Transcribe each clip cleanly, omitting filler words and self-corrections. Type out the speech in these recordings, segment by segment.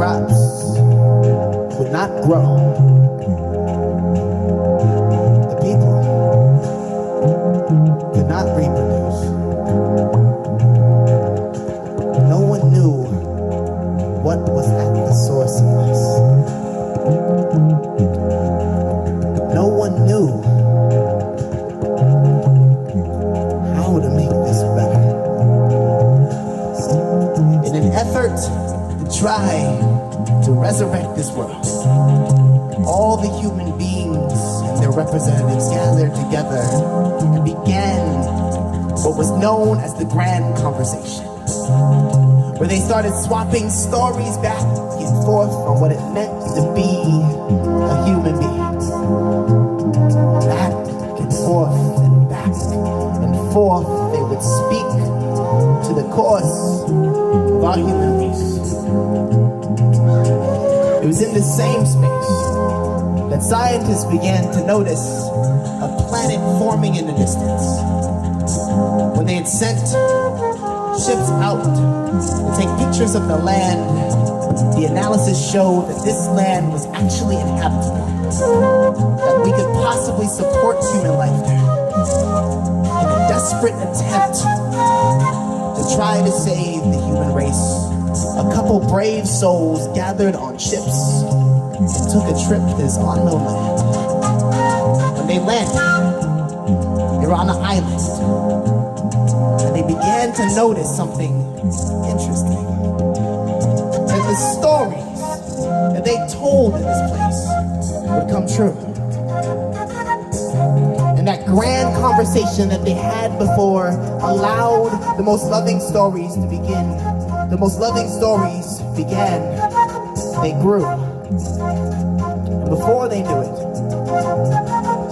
crops would not grow. The people could not reproduce. No one knew what was at the source of this. No one knew how to make this better. In an effort to try to resurrect this world, all the human beings and their representatives gathered together and began what was known as the Grand Conversation, where they started swapping stories back and forth on what it meant to be a human being. Back and forth and back and forth, they would speak to the cause of our human race. It was in the same space that scientists began to notice a planet forming in the distance. When they had sent ships out to take pictures of the land, the analysis showed that this land was actually inhabitable, that we could possibly support human life there. In a desperate attempt to try to save the human race, a couple brave souls gathered on ships and took a trip to this unknown land. When they landed, they were on an island, and they began to notice something interesting. That the stories that they told in this place would come true. And that grand conversation that they had before allowed the most loving stories to begin. The most loving stories began. They grew. And before they knew it,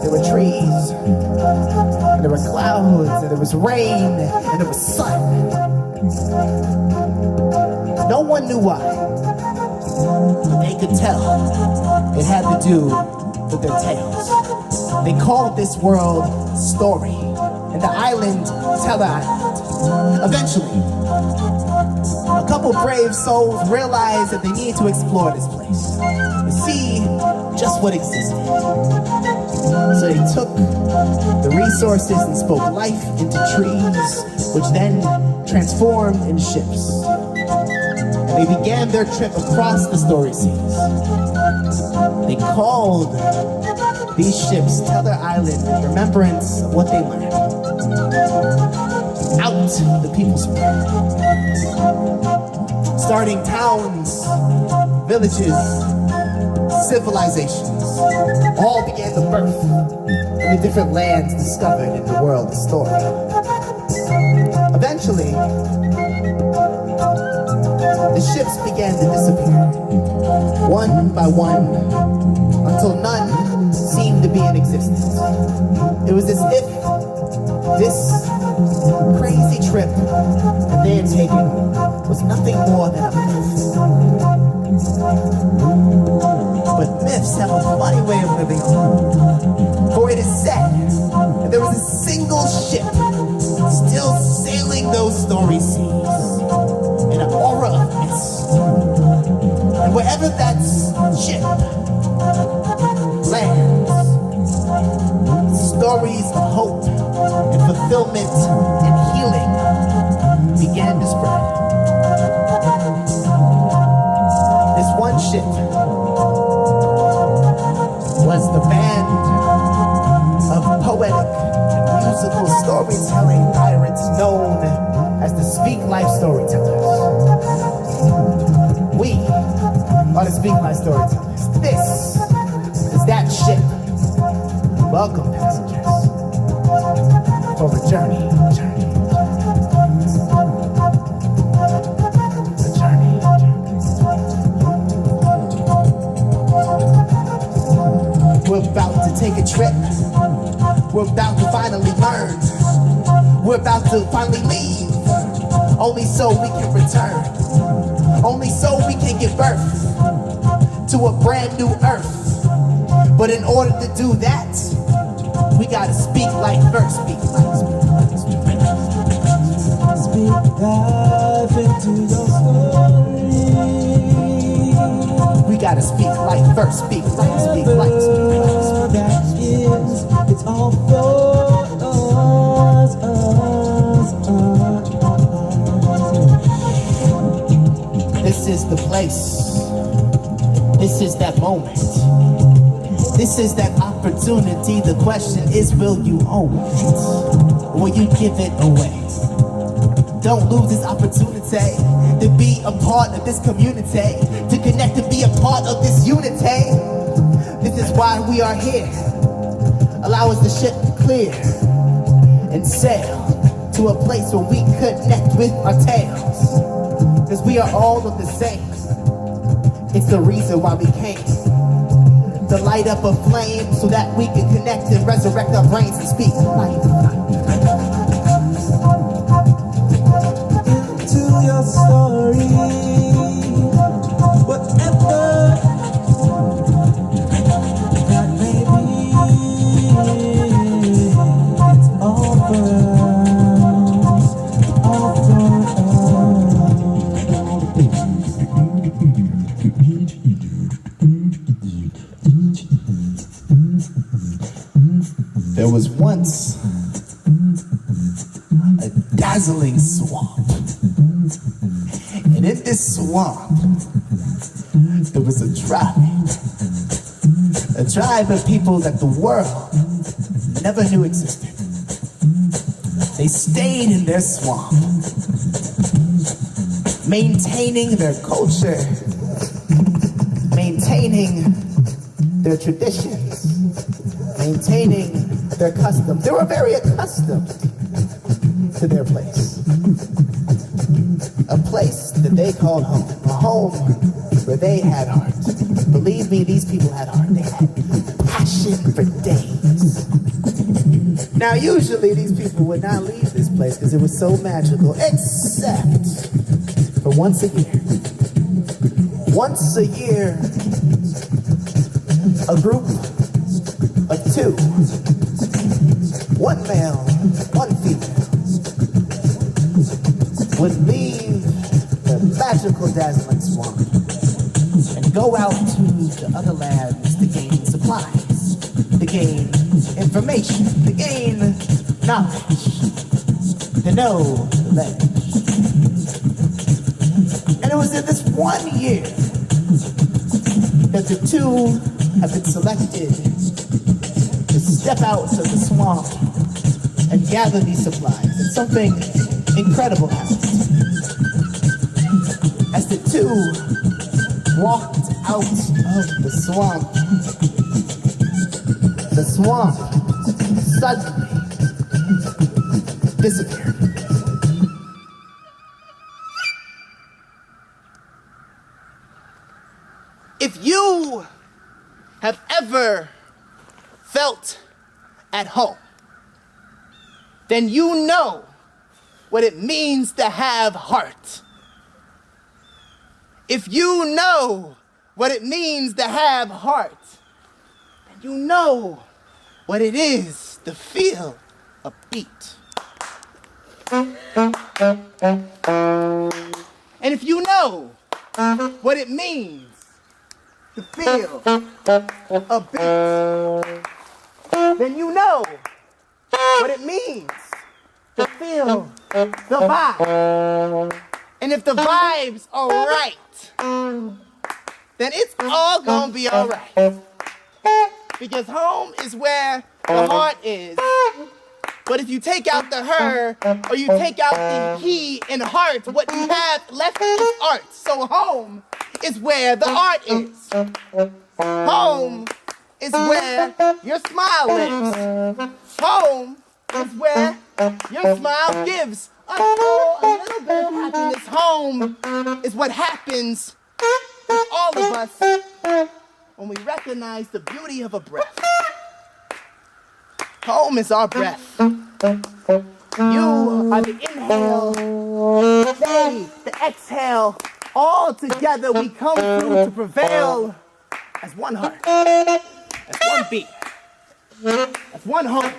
there were trees, and there were clouds, and there was rain, and there was sun. No one knew why, but they could tell it had to do with their tales. They called this world Story, and the island Teller Island. Eventually, a couple brave souls realized that they needed to explore this place, to see just what existed. So they took the resources and spoke life into trees, which then transformed into ships. And they began their trip across the story seas. They called these ships Teller Island in remembrance of what they learned. Out the people spread, starting towns, villages, civilizations, all began to birth in the different lands discovered in the world of story. Eventually, the ships began to disappear, one by one, until none seemed to be in existence. It was as if this crazy trip that they had taken was nothing more than a myth. But myths have a funny way of living on. For it is said that there was a single ship still sailing those story seas in an aura of mist. And wherever that ship lands, stories of hope and fulfillment and healing began to spread. This one ship was the band of poetic and musical storytelling pirates known as the Speak Life Storytellers. We are the Speak Life Storytellers. This is that ship. Welcome, passengers, for a journey. We're about to take a trip. We're about to finally learn. We're about to finally leave. Only so we can return. Only so we can give birth to a brand new earth. But in order to do that, we gotta speak life first. Speak life, speak life, speak life. Speak life into your story. gotta speak life first. Speak life, speak life, speak life, speak life. It's all for us. This is the place. This is that moment. This is that opportunity. The question is, will you own it? Will you give it away? Don't lose this opportunity to be a part of this community, to connect, to be a part of this unity. This is why we are here. Allow us to ship clear and sail to a place where we connect with our tales. Because we are all of the same. It's the reason why we came. To light up a flame so that we can connect and resurrect our brains and speak life. To your story, whatever that may be, it's all for us, all for There was once a dazzling swamp. And in this swamp, there was a tribe of people that the world never knew existed. They stayed in their swamp, maintaining their culture, maintaining their traditions, maintaining their customs. They were very accustomed to their place. A place that they called home. A home where they had heart. Believe me, these people had heart. They had passion for days. Now, usually these people would not leave this place because it was so magical, except for once a year. Once a year, a group of two, one male, one female, would leave the magical Dazzling Swamp and go out to the other lands to gain supplies, to gain information, to gain knowledge, to know the land. And it was in this 1 year that the two have been selected to step out of the swamp and gather these supplies. And something incredible happened. As the two walked out of the swamp suddenly disappeared. If you have ever felt at home, then you know what it means to have heart. If you know what it means to have heart, then you know what it is to feel a beat. And if you know what it means to feel a beat, then you know what it means to feel the vibe. And if the vibes are right, then it's all gonna be all right. Because home is where the heart is. But if you take out the her, or you take out the he in heart, what you have left is art. So home is where the art is. Home is where your smile lives. Home is where your smile gives us all a little bit of happiness. Home is what happens with all of us when we recognize the beauty of a breath. Home is our breath. You are the inhale, they the exhale. All together we come through to prevail as one heart, as one beat, as one home.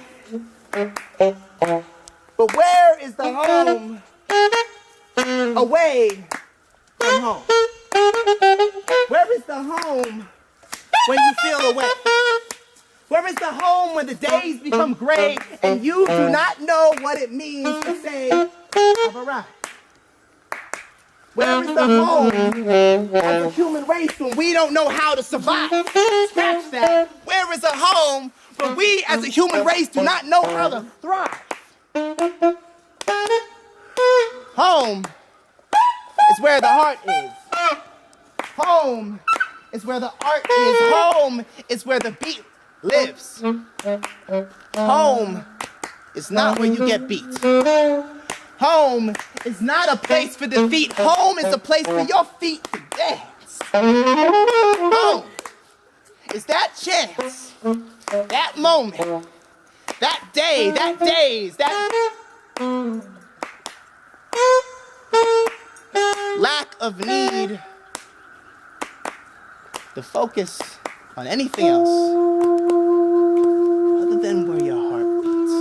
But where is the home away from home? Where is the home when you feel away? Where is the home when the days become gray and you do not know what it means to say, I've arrived? Where is the home as a human race when we don't know how to survive? Scratch that. Where is a home when we as a human race do not know how to thrive? Home is where the heart is. Home is where the art is. Home is where the beat lives. Home is not where you get beat. Home is not a place for defeat. Home is a place for your feet to dance. Home is that chance, that moment, that day, that days, that lack of need to focus on anything else other than where your heart beats.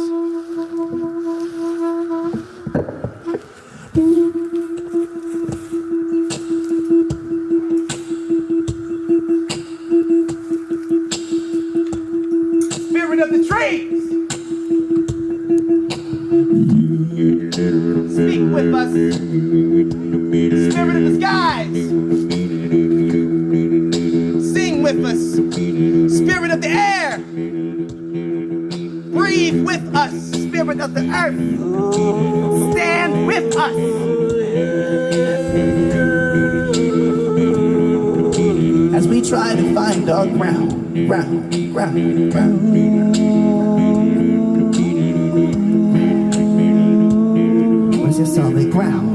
Spirit of the trees, speak with us. Spirit of the skies, sing with us. Spirit of the air, breathe with us. Spirit of the earth, stand with us. As we try to find our ground. Where's your solid ground?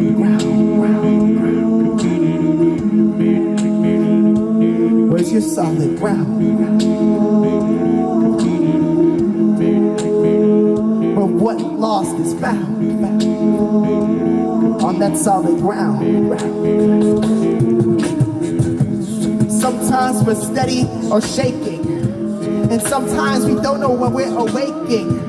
Where's your solid ground? Where what lost is found on that solid ground. Sometimes we're steady or shaking, and sometimes we don't know when we're awaking.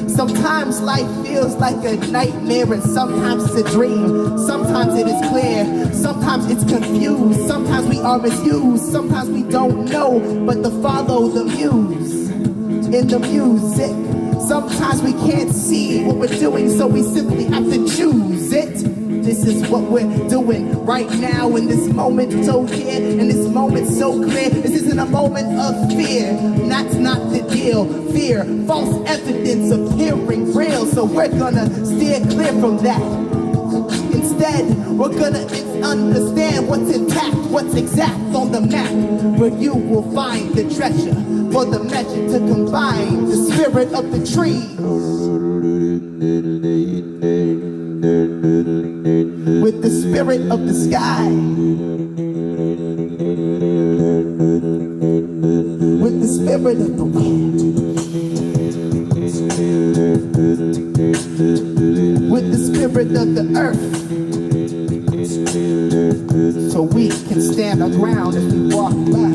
Sometimes life feels like a nightmare, and sometimes it's a dream. Sometimes it is clear, sometimes it's confused. Sometimes we are misused, sometimes we don't know but to follow the muse in the music. Sometimes we can't see what we're doing, so we simply have to choose it. This is what we're doing right now in this moment so here, in this moment so clear. This isn't a moment of fear, that's not the deal. Fear, false evidence appearing real, so we're gonna steer clear from that. Instead, we're gonna understand what's intact, what's exact on the map, where you will find the treasure for the measure to combine the spirit of the trees with the spirit of the sky, with the spirit of the wind, with the spirit of the earth, so we can stand our ground as we walk by.